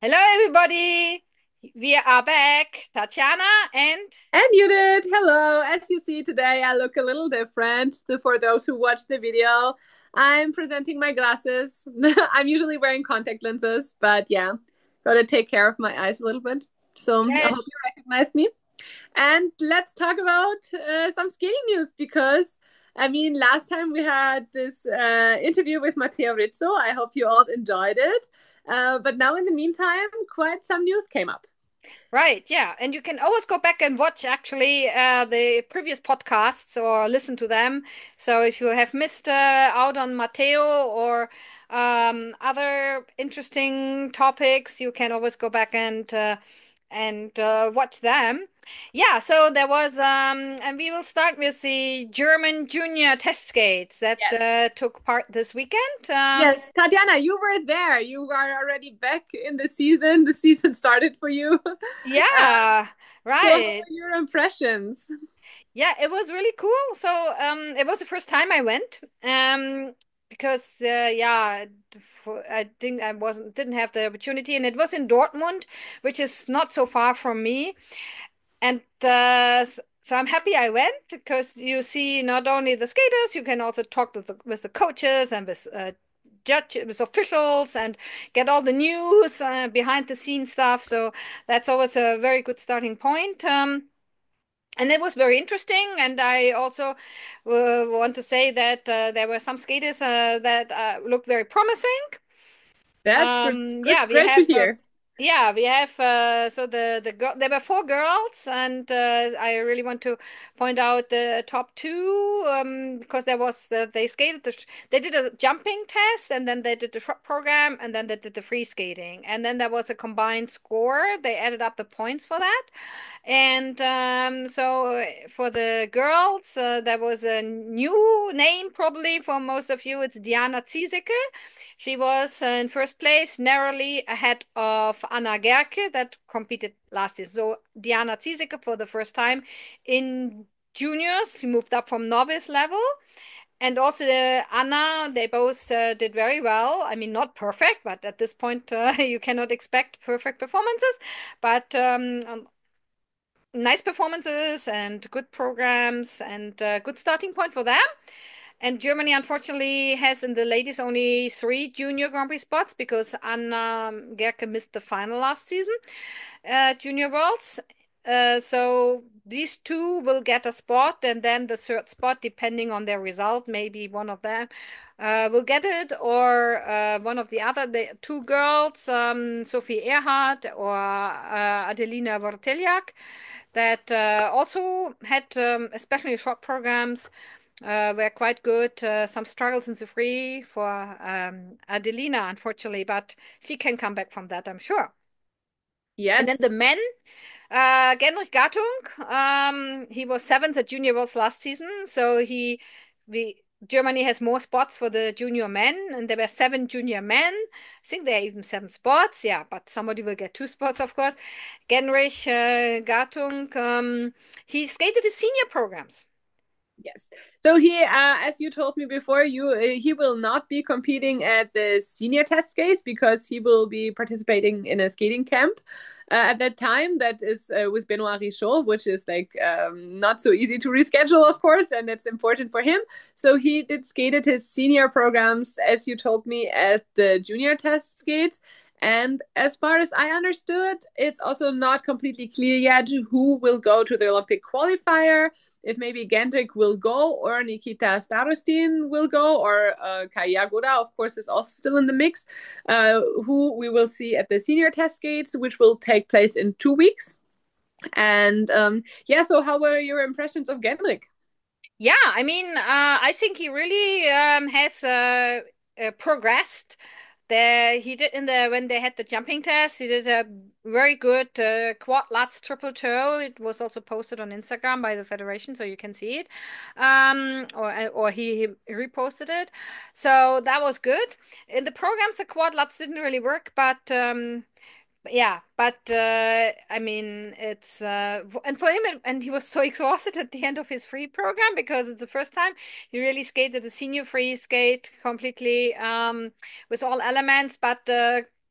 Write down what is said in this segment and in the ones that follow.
Hello, everybody. We are back, Tatjana and And Judith, hello. As you see today, I look a little different. For those who watch the video, I'm presenting my glasses. I'm usually wearing contact lenses, but yeah, gotta take care of my eyes a little bit. So I yeah, hope you recognize me. And let's talk about some skating news because last time we had this interview with Matteo Rizzo. I hope you all enjoyed it. But now, in the meantime, quite some news came up. right, yeah. And you can always go back and watch actually the previous podcasts or listen to them. So if you have missed out on Matteo or other interesting topics, you can always go back and watch them. Yeah, so there was and we will start with the German junior test skates that Yes. took part this weekend. Yes, Tatjana, you were there. You are already back in the season. The season started for you. Yeah, So, what right. were your impressions? Yeah, it was really cool. So, it was the first time I went. Because yeah, I think I wasn't didn't have the opportunity, and it was in Dortmund, which is not so far from me. And so I'm happy I went because you see not only the skaters, you can also talk with the coaches and with with officials and get all the news, behind the scenes stuff. So that's always a very good starting point. And it was very interesting. And I also want to say that there were some skaters that looked very promising. That's good. Yeah, Good, great to hear. we have so the girl there were four girls, and I really want to point out the top two, because they skated they did a jumping test, and then they did the short program, and then they did the free skating, and then there was a combined score. They added up the points for that. And so for the girls, there was a new name probably for most of you. It's Diana Ziesecke. She was in first place, narrowly ahead of Anna Gerke that competed last year. So Diana Ziesecke for the first time in juniors, she moved up from novice level. And also Anna, they both did very well. I mean, not perfect, but at this point, you cannot expect perfect performances. But nice performances and good programs and good starting point for them. And Germany, unfortunately, has in the ladies only three junior Grand Prix spots because Anna Gerke missed the final last season, Junior Worlds. So these two will get a spot, and then the third spot, depending on their result, maybe one of them will get it, or one of the other. The two girls, Sophie Erhardt or Adelina Vorteliak, that also had especially short programs were quite good. Some struggles in the free for Adelina, unfortunately, but she can come back from that, I'm sure. And then the Yes. men, Genrich Gartung, he was seventh at Junior Worlds last season, so we Germany has more spots for the junior men, and there were seven junior men. I think there are even seven spots, yeah, but somebody will get two spots, of course. Genrich Gartung, he skated the senior programs. Yes. So as you told me before, he will not be competing at the senior test skates because he will be participating in a skating camp at that time. That is with Benoit Richaud, which is like not so easy to reschedule, of course, and it's important for him. So he did skated his senior programs, as you told me, at the junior test skates. And as far as I understood, it's also not completely clear yet who will go to the Olympic qualifier, if maybe Gendrik will go or Nikita Starostin will go or Kai Yagoda, of course, is also still in the mix, who we will see at the senior test gates, which will take place in 2 weeks. And yeah, so how were your impressions of Gendrik? Yeah, I mean, I think he really has progressed. He did in the when they had the jumping test, he did a very good quad lats triple toe. It was also posted on Instagram by the federation, so you can see it. Or he reposted it, so that was good. In the programs, the quad lats didn't really work, but yeah, but I mean, it's and for him, and he was so exhausted at the end of his free program because it's the first time he really skated the senior free skate completely with all elements. But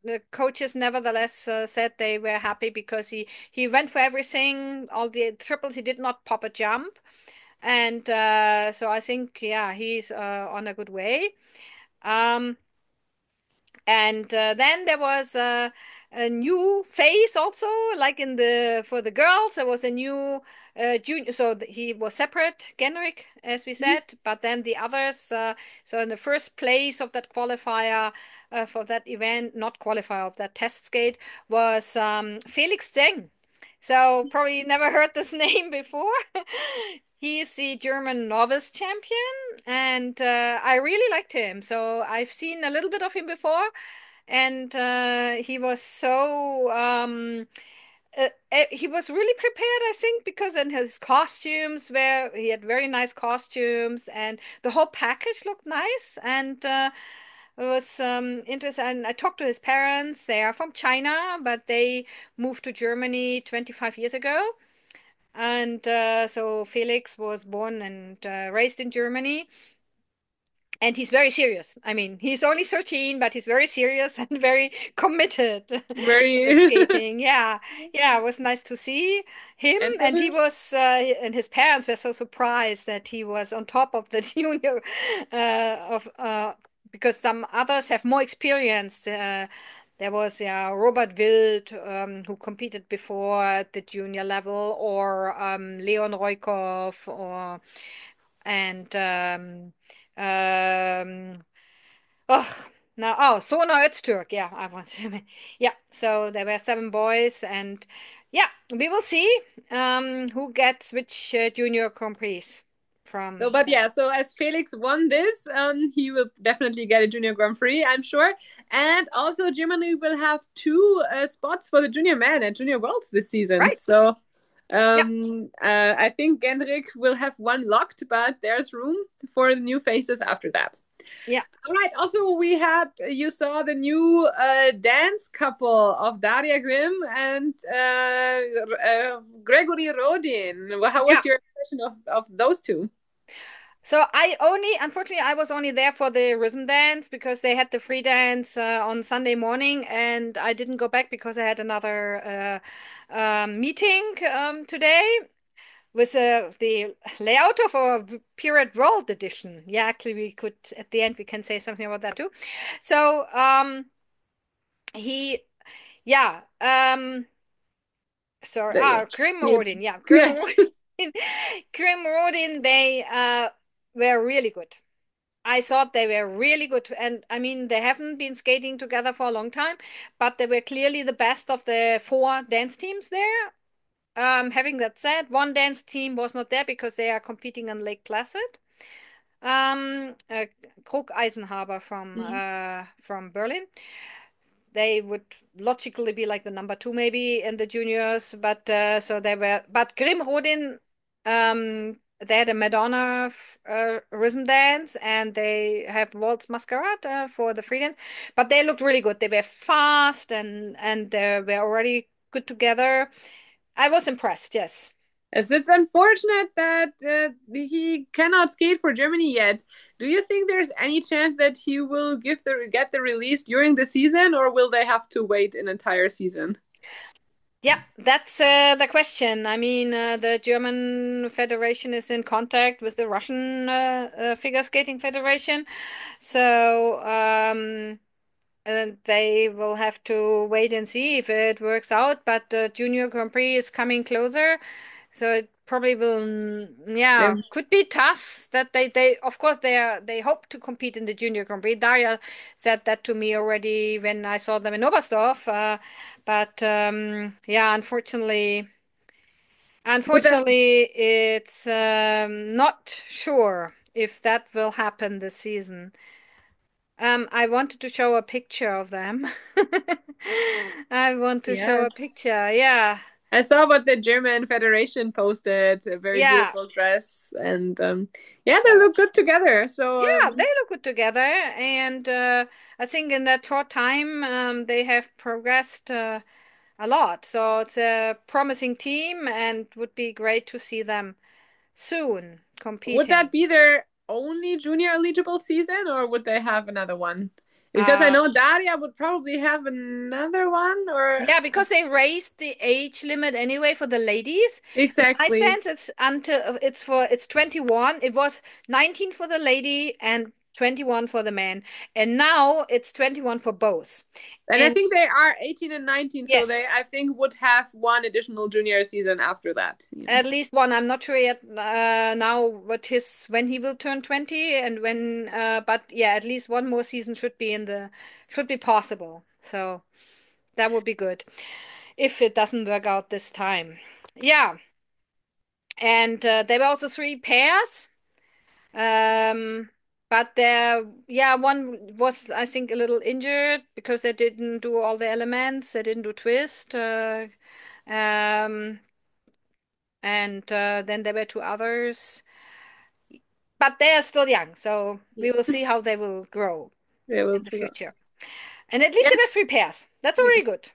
the coaches nevertheless said they were happy because he went for everything, all the triples. He did not pop a jump, and so I think yeah he's on a good way. Um, and then there was a new phase also, like in the for the girls, there was a new junior. So he was separate, Genrick, as we Mhm. said, but then the others. So in the first place of that qualifier for that event, not qualifier of that test skate, was Felix Zeng. So probably never heard this name before. He's the German novice champion, and I really liked him. So I've seen a little bit of him before, and he was so he was really prepared, I think, because in his costumes where he had very nice costumes, and the whole package looked nice, and it was interesting. And I talked to his parents. They are from China, but they moved to Germany 25 years ago. And so Felix was born and raised in Germany. And he's very serious. I mean, he's only 13, but he's very serious and very committed to the Very. skating. Yeah. Yeah, it was nice to see him. And so And he was, and his parents were so surprised that he was on top of the junior, of, because some others have more experience. There was yeah, Robert Wild, who competed before at the junior level, or Leon Roykov, or and oh no, oh, Sona Öztürk, yeah, I want yeah. So there were seven boys, and yeah, we will see who gets which junior Grand Prix from So, but that. yeah, so as Felix won this, he will definitely get a Junior Grand Prix, I'm sure. And also, Germany will have two spots for the Junior Men and Junior Worlds this season. Right. So, Yeah, I think Gendrik will have one locked, but there's room for the new faces after that. yeah, All right. Also, you saw the new dance couple of Daria Grimm and Gregory Rodin. How yeah. was your impression of those two? So unfortunately, I was only there for the rhythm dance because they had the free dance on Sunday morning, and I didn't go back because I had another meeting today with the layout of our Pirouette World edition. Yeah, actually, we could at the end we can say something about that too. So he, yeah, sorry, Grim Yeah. Rodin, yeah, Grim Yes. Rodin, Grim Rodin. They were really good. I thought they were really good. And I mean, they haven't been skating together for a long time, but they were clearly the best of the four dance teams there. Having that said, one dance team was not there because they are competing on Lake Placid. Krug Eisenhaber Mhm. from Berlin. They would logically be like the number two maybe in the juniors, but so they were. But Grim Rodin, they had a Madonna rhythm dance, and they have Waltz Masquerade for the free dance. But they looked really good. They were fast, and they were already good together. I was impressed. Yes. As it's unfortunate that he cannot skate for Germany yet. Do you think there's any chance that he will get the release during the season, or will they have to wait an entire season? Yeah, that's the question. I mean, the German Federation is in contact with the Russian Figure Skating Federation. So, and they will have to wait and see if it works out. But the Junior Grand Prix is coming closer. So it probably will, Yeah. yeah, could be tough that they of course they hope to compete in the Junior Grand Prix. Daria said that to me already when I saw them in Oberstdorf. But yeah, Would that unfortunately, it's not sure if that will happen this season. I wanted to show a picture of them. I want to show a Yes. picture. Yeah. I saw what the German Federation posted, a very Yeah. beautiful dress, and yeah, they So look good together. So yeah, they look good together, and I think in that short time, they have progressed a lot. So it's a promising team, and would be great to see them soon would competing. that be their only junior eligible season, or would they have another one? Because I know Daria would probably have another one, or Yeah, because they raised the age limit anyway for the ladies. In my exactly. sense, it's 21. It was 19 for the lady and 21 for the man. And now it's 21 for both. And I In think they are 18 and 19, so they Yes, I think would have one additional junior season after that. Yeah. at least one. I'm not sure yet now when he will turn 20 and when but yeah, at least one more season should be possible. So that would be good if it doesn't work out this time. Yeah. And there were also three pairs. Um, but yeah, one was, I think, a little injured because they didn't do all the elements. They didn't do twist. Um, and then there were two others. But they are still young, so we will see how they will grow They will in the figure out. future. And at least there were Yes. three pairs. That's already good.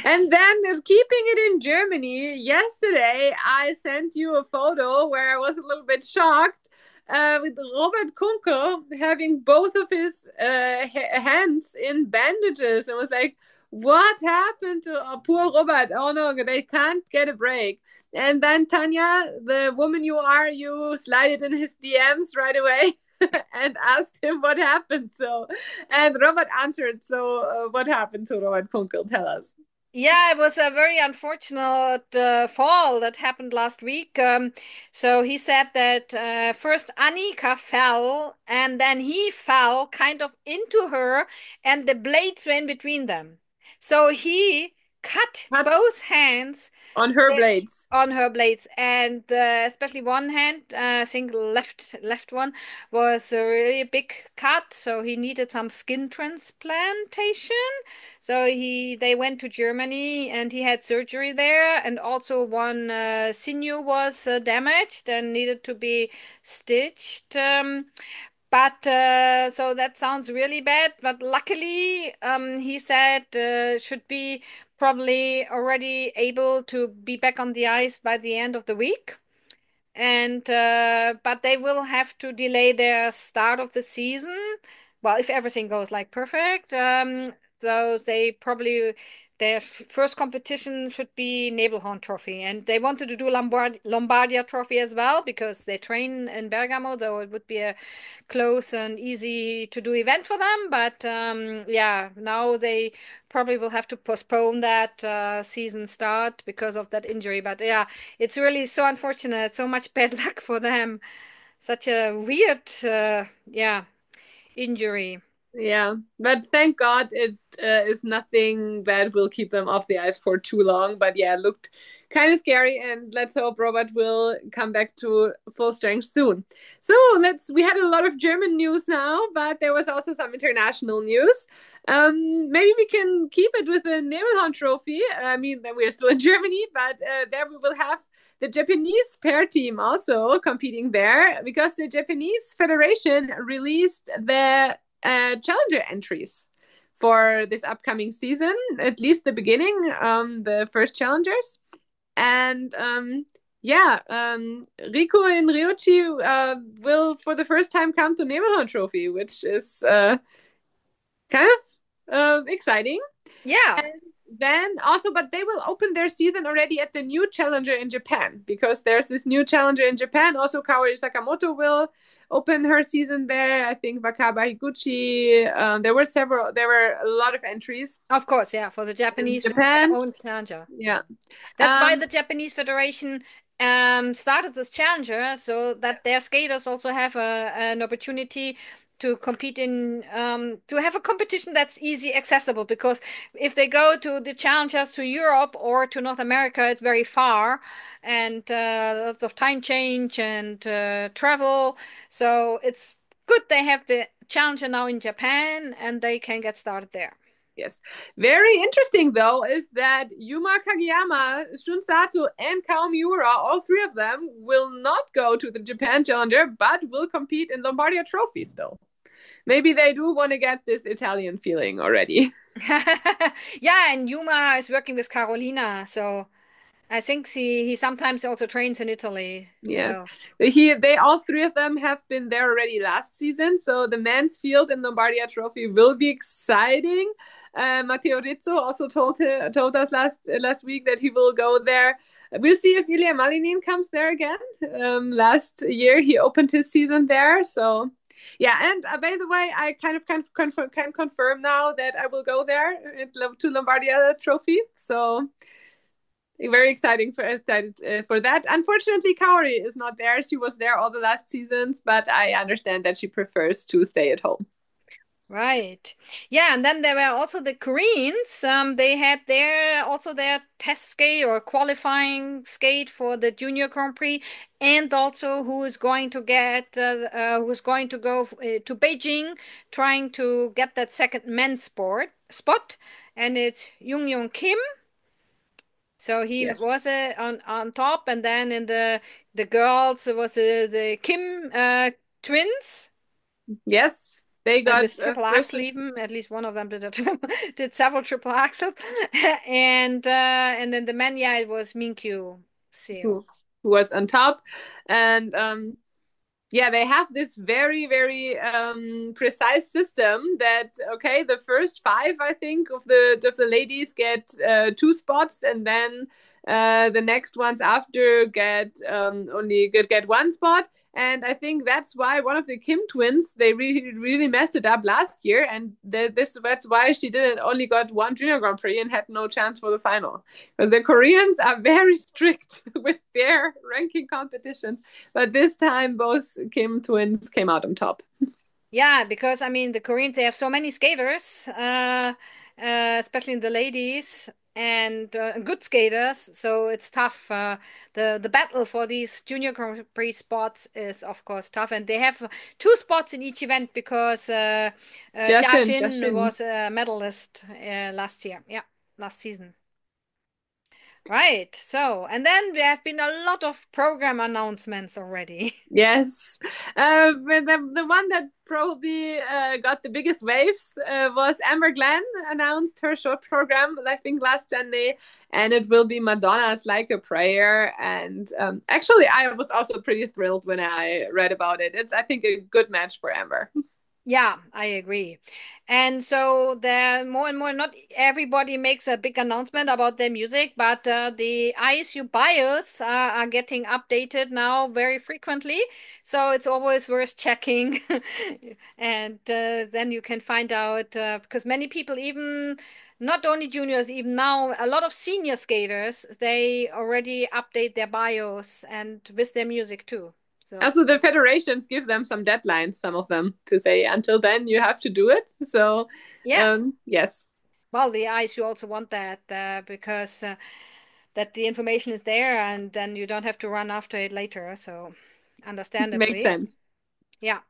And then there's keeping it in Germany. Yesterday, I sent you a photo where I was a little bit shocked with Robert Kunkel having both of his hands in bandages. I was like, what happened to poor Robert? Oh no, they can't get a break. And then Tanya, the woman you are, you slided in his DMs right away. And asked him what happened. So, and Robert answered. So, what happened to Robert Kunkel? Tell us. Yeah, it was a very unfortunate fall that happened last week. So he said that first Annika fell, and then he fell kind of into her, and the blades were in between them. So he cut Cut both hands on her blades. on her blades, and especially one hand, I think left one was a really big cut, so he needed some skin transplantation. So they went to Germany and he had surgery there, and also one sinew was damaged and needed to be stitched. But so that sounds really bad. But luckily, he said should be probably already able to be back on the ice by the end of the week. And but they will have to delay their start of the season. Well, if everything goes like perfect, so they probably their first competition should be Nebelhorn Trophy, and they wanted to do Lombardia Trophy as well because they train in Bergamo, so it would be a close and easy to do event for them. But yeah, now they probably will have to postpone that season start because of that injury. But yeah, it's really so unfortunate. So much bad luck for them. Such a weird, yeah, injury. Yeah, but thank God it is nothing that will keep them off the ice for too long. But yeah, it looked kind of scary, and let's hope Robert will come back to full strength soon. So we had a lot of German news now, but there was also some international news. Maybe we can keep it with the Nebelhorn Trophy. I mean, we're still in Germany, but there we will have the Japanese pair team also competing there because the Japanese Federation released the challenger entries for this upcoming season, at least the beginning, the first challengers. And yeah, Rico and Ryochi will for the first time come to Nebelhorn Trophy, which is kind of exciting. Yeah, And then also, but they will open their season already at the new challenger in Japan because there's this new challenger in Japan. Also, Kaori Sakamoto will open her season there. I think Wakaba Higuchi. There were a lot of entries of course, yeah, for the in Japanese have their Japan. own challenger. Yeah. That's why the Japanese Federation started this challenger, so that their skaters also have an opportunity to compete in to have a competition that's easy accessible. Because if they go to the challengers to Europe or to North America, it's very far and lots of time change and travel. So it's good they have the challenger now in Japan and they can get started there. Yes. Very interesting, though, is that Yuma Kageyama, Shun Sato, and Kao Miura, all three of them, will not go to the Japan Challenger, but will compete in Lombardia Trophy still. Maybe they do want to get this Italian feeling already. Yeah, and Yuma is working with Carolina, so I think he sometimes also trains in Italy. Yes, So they all three of them have been there already last season. So the men's field in Lombardia Trophy will be exciting. Matteo Rizzo also told us last week that he will go there. We'll see if Ilya Malinin comes there again. Last year he opened his season there, so yeah. And by the way, I kind of can confirm now that I will go there to Lombardia Trophy. So very excited for that. Unfortunately, Kaori is not there. She was there all the last seasons, but I understand that she prefers to stay at home. right. Yeah, and then there were also the Koreans. They had their test skate or qualifying skate for the Junior Grand Prix, and also who's going to go to Beijing, trying to get that second men's spot, and it's Jung Young Kim. So he Yes, was on top, and then in the girls it was the Kim twins. yes, they And got with triple first. axel even, at least one of them did several triple axels. And then the men, yeah, it was Minkyu Seo. Who was on top, and yeah, they have this very precise system that okay, the first five I think of the ladies get two spots, and then the next ones after get only get one spot. And I think that's why one of the Kim twins they really messed it up last year, and that's why she didn't only got one Junior Grand Prix and had no chance for the final, because the Koreans are very strict with their ranking competitions. But this time, both Kim twins came out on top. Yeah, because I mean the Koreans they have so many skaters, especially in the ladies, and good skaters. So it's tough. The battle for these Junior Grand Prix spots is of course tough, and they have two spots in each event because Jia Shin Justin. was a medalist last year. Yeah, last season. Right. So, and then there have been a lot of program announcements already. Yes. But the one that probably got the biggest waves was Amber Glenn announced her short program, I think last Sunday, and it will be Madonna's Like a Prayer. And actually, I was also pretty thrilled when I read about it. It's, I think, a good match for Amber. Yeah, I agree. And so there more and more, not everybody makes a big announcement about their music, but the ISU bios are getting updated now very frequently. So it's always worth checking. And then you can find out because many people, even not only juniors, even now, a lot of senior skaters, they already update their bios and with their music too. So. Also, the federations give them some deadlines, some of them, to say until then you have to do it. So, Yeah, yes, well, the eyes you also want that because that the information is there and then you don't have to run after it later. So, makes understandably, sense. yeah.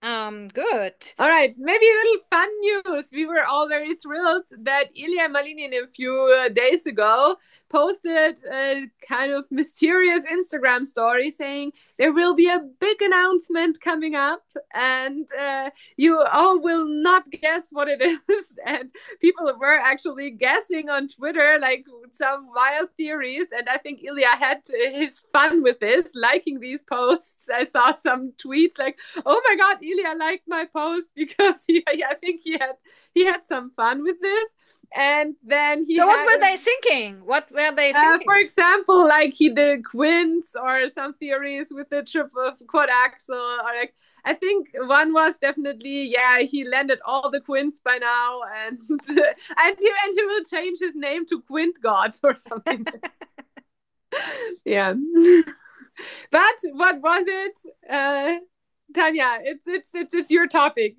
Good. All right, maybe a little fun news. We were all very thrilled that Ilya Malinin a few days ago posted a kind of mysterious Instagram story saying there will be a big announcement coming up, and you all will not guess what it is. And people were actually guessing on Twitter, like some wild theories. And I think Ilya had his fun with this, liking these posts. I saw some tweets like, "Oh my God, Ilya liked my post," because I think he had some fun with this. And then he So, what had were they thinking? What were they for thinking? example, like he did quints or some theories with the triple quad axle, or like I think one was definitely yeah he landed all the quints by now, and and he will change his name to Quint God or something. Yeah, but what was it, Tanya? It's your topic.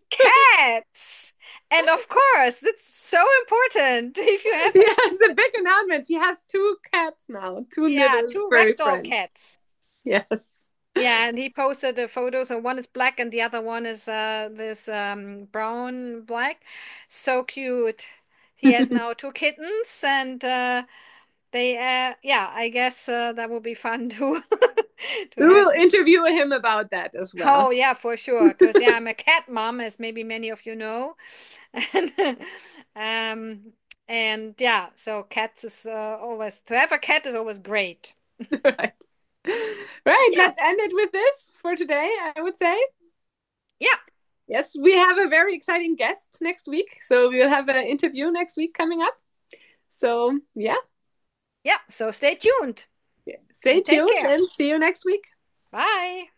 Cats. And of course, that's so important. If you have, He has a big announcement. He has two cats now, two yeah, little two furry ragdoll friends. cats. Yes. Yeah, and he posted the photos, and one is black and the other one is this brown black. So cute. He has now two kittens, and they yeah, I guess that will be fun to to We have. will interview him about that as well. Oh yeah, for sure. Because yeah, I'm a cat mom, as maybe many of you know. And And yeah, so cats is always to have a cat is always great. Right. Right. Yeah, Let's end it with this for today, I would say. yeah, Yes, we have a very exciting guest next week. So we'll have an interview next week coming up. So, yeah, yeah. So stay tuned stay and take tuned care. and see you next week. Bye.